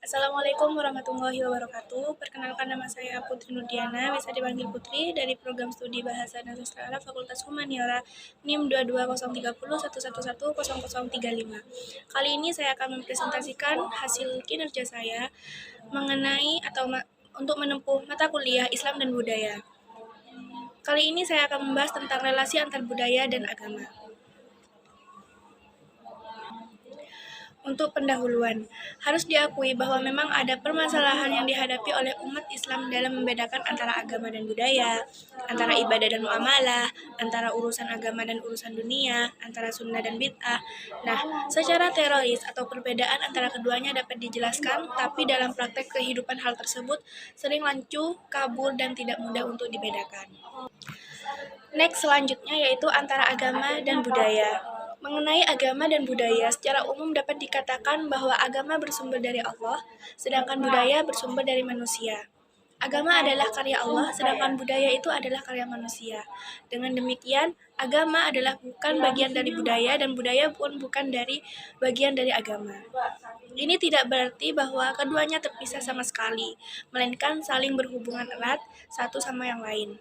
Assalamualaikum warahmatullahi wabarakatuh. Perkenalkan nama saya Putri Nurdiana, bisa dipanggil Putri, dari program studi Bahasa dan Sastra Arab Fakultas Humaniora NIM 2203011100035. Kali ini saya akan mempresentasikan hasil kinerja saya mengenai untuk menempuh mata kuliah Islam dan Budaya. Kali ini saya akan membahas tentang relasi antar budaya dan agama. Untuk pendahuluan, harus diakui bahwa memang ada permasalahan yang dihadapi oleh umat Islam dalam membedakan antara agama dan budaya, antara ibadah dan muamalah, antara urusan agama dan urusan dunia, antara sunnah dan bid'ah. Nah, secara teroris atau perbedaan antara keduanya dapat dijelaskan, tapi dalam praktek kehidupan hal tersebut sering lancu, kabur, dan tidak mudah untuk dibedakan. Next, selanjutnya yaitu antara agama dan budaya. Mengenai agama dan budaya, secara umum dapat dikatakan bahwa agama bersumber dari Allah, sedangkan budaya bersumber dari manusia. Agama adalah karya Allah, sedangkan budaya itu adalah karya manusia. Dengan demikian, agama adalah bukan bagian dari budaya, dan budaya pun bukan dari bagian dari agama. Ini tidak berarti bahwa keduanya terpisah sama sekali, melainkan saling berhubungan erat satu sama yang lain.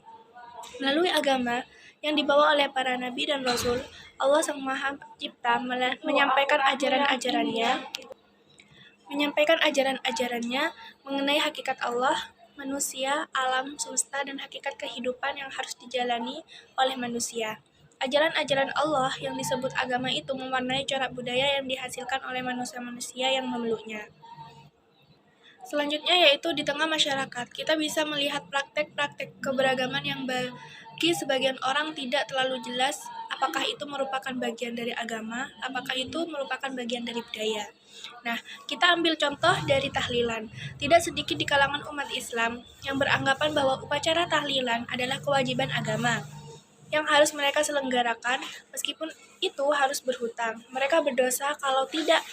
Melalui agama yang dibawa oleh para nabi dan rasul, Allah Sang Maha Pencipta menyampaikan ajaran-ajarannya mengenai hakikat Allah, manusia, alam semesta, dan hakikat kehidupan yang harus dijalani oleh manusia. Ajaran-ajaran Allah yang disebut agama itu mewarnai corak budaya yang dihasilkan oleh manusia-manusia yang memeluknya. Selanjutnya yaitu di tengah masyarakat, kita bisa melihat praktek-praktek keberagaman yang bagi sebagian orang tidak terlalu jelas apakah itu merupakan bagian dari agama, apakah itu merupakan bagian dari budaya. Nah, kita ambil contoh dari tahlilan. Tidak sedikit di kalangan umat Islam yang beranggapan bahwa upacara tahlilan adalah kewajiban agama yang harus mereka selenggarakan, meskipun itu harus berhutang. Mereka berdosa kalau tidak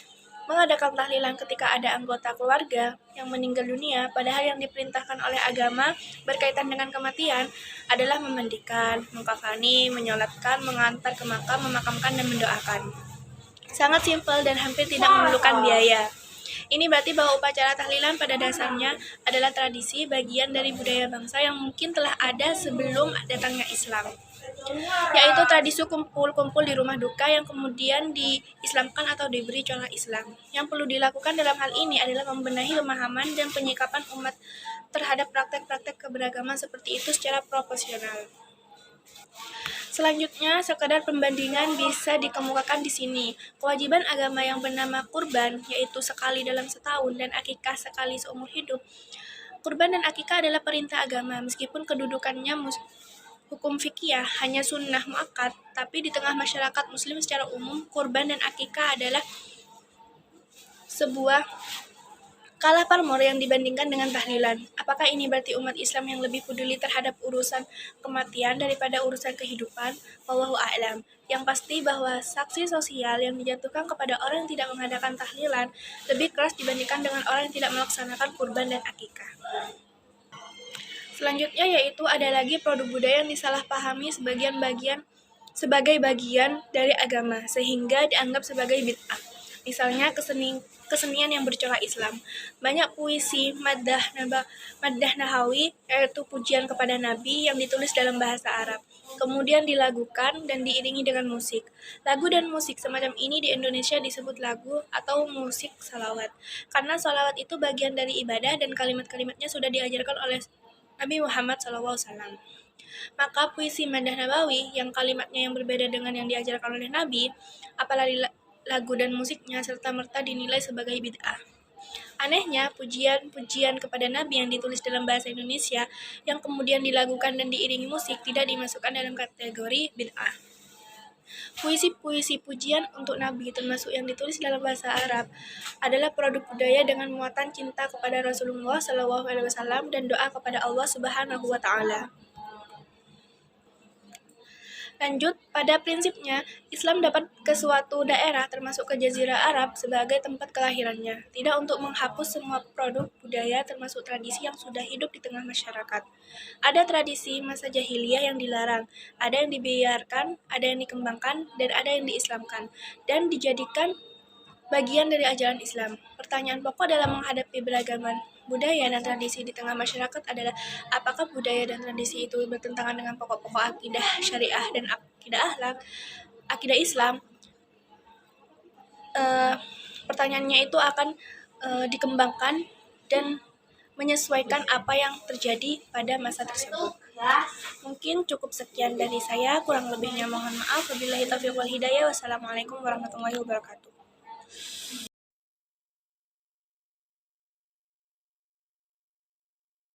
mengadakan tahlilan ketika ada anggota keluarga yang meninggal dunia, padahal yang diperintahkan oleh agama berkaitan dengan kematian adalah memandikan, mengkafani, menyolatkan, mengantar ke makam, memakamkan, dan mendoakan. Sangat simpel dan hampir tidak memerlukan biaya. Ini berarti bahwa upacara tahlilan pada dasarnya adalah tradisi bagian dari budaya bangsa yang mungkin telah ada sebelum datangnya Islam, yaitu tradisi kumpul-kumpul di rumah duka yang kemudian diislamkan atau diberi corak Islam. Yang perlu dilakukan dalam hal ini adalah membenahi pemahaman dan penyikapan umat terhadap praktek-praktek keberagaman seperti itu secara proporsional. Selanjutnya, sekadar pembandingan bisa dikemukakan di sini. Kewajiban agama yang bernama kurban, yaitu sekali dalam setahun, dan akikah sekali seumur hidup. Kurban dan akikah adalah perintah agama, meskipun kedudukannya hukum fikih hanya sunnah muakkad, tapi di tengah masyarakat muslim secara umum, kurban dan akikah adalah sebuah kalah pamor yang dibandingkan dengan tahlilan. Apakah ini berarti umat Islam yang lebih peduli terhadap urusan kematian daripada urusan kehidupan? Wallahu a'lam. Yang pasti bahwa sanksi sosial yang dijatuhkan kepada orang yang tidak mengadakan tahlilan lebih keras dibandingkan dengan orang yang tidak melaksanakan kurban dan akikah. Selanjutnya yaitu ada lagi produk budaya yang disalahpahami sebagai bagian dari agama, sehingga dianggap sebagai bid'ah. Misalnya kesenian yang bercorak Islam. Banyak puisi maddah nahawi, yaitu pujian kepada Nabi yang ditulis dalam bahasa Arab, kemudian dilagukan dan diiringi dengan musik. Lagu dan musik semacam ini di Indonesia disebut lagu atau musik salawat, karena salawat itu bagian dari ibadah dan kalimat-kalimatnya sudah diajarkan oleh Nabi Muhammad SAW. Maka puisi maddah nabawi yang kalimatnya yang berbeda dengan yang diajarkan oleh Nabi, apalagi lagu dan musiknya serta-merta dinilai sebagai bid'ah. Anehnya, pujian-pujian kepada Nabi yang ditulis dalam bahasa Indonesia yang kemudian dilakukan dan diiringi musik tidak dimasukkan dalam kategori bid'ah. Puisi-puisi pujian untuk Nabi termasuk yang ditulis dalam bahasa Arab adalah produk budaya dengan muatan cinta kepada Rasulullah SAW dan doa kepada Allah Subhanahu wa Ta'ala. Lanjut, pada prinsipnya, Islam dapat ke suatu daerah termasuk ke Jazirah Arab sebagai tempat kelahirannya, tidak untuk menghapus semua produk budaya termasuk tradisi yang sudah hidup di tengah masyarakat. Ada tradisi masa jahiliyah yang dilarang, ada yang dibiarkan, ada yang dikembangkan, dan ada yang diislamkan, dan dijadikan bagian dari ajaran Islam. Pertanyaan pokok dalam menghadapi beragaman budaya dan tradisi di tengah masyarakat adalah apakah budaya dan tradisi itu bertentangan dengan pokok-pokok akidah syariah dan akidah akhlak, akidah Islam. Pertanyaannya itu akan dikembangkan dan menyesuaikan apa yang terjadi pada masa tersebut. Mungkin cukup sekian dari saya, kurang lebihnya mohon maaf. Wabillahi taufiq wal hidayah. Wassalamualaikum warahmatullahi wabarakatuh.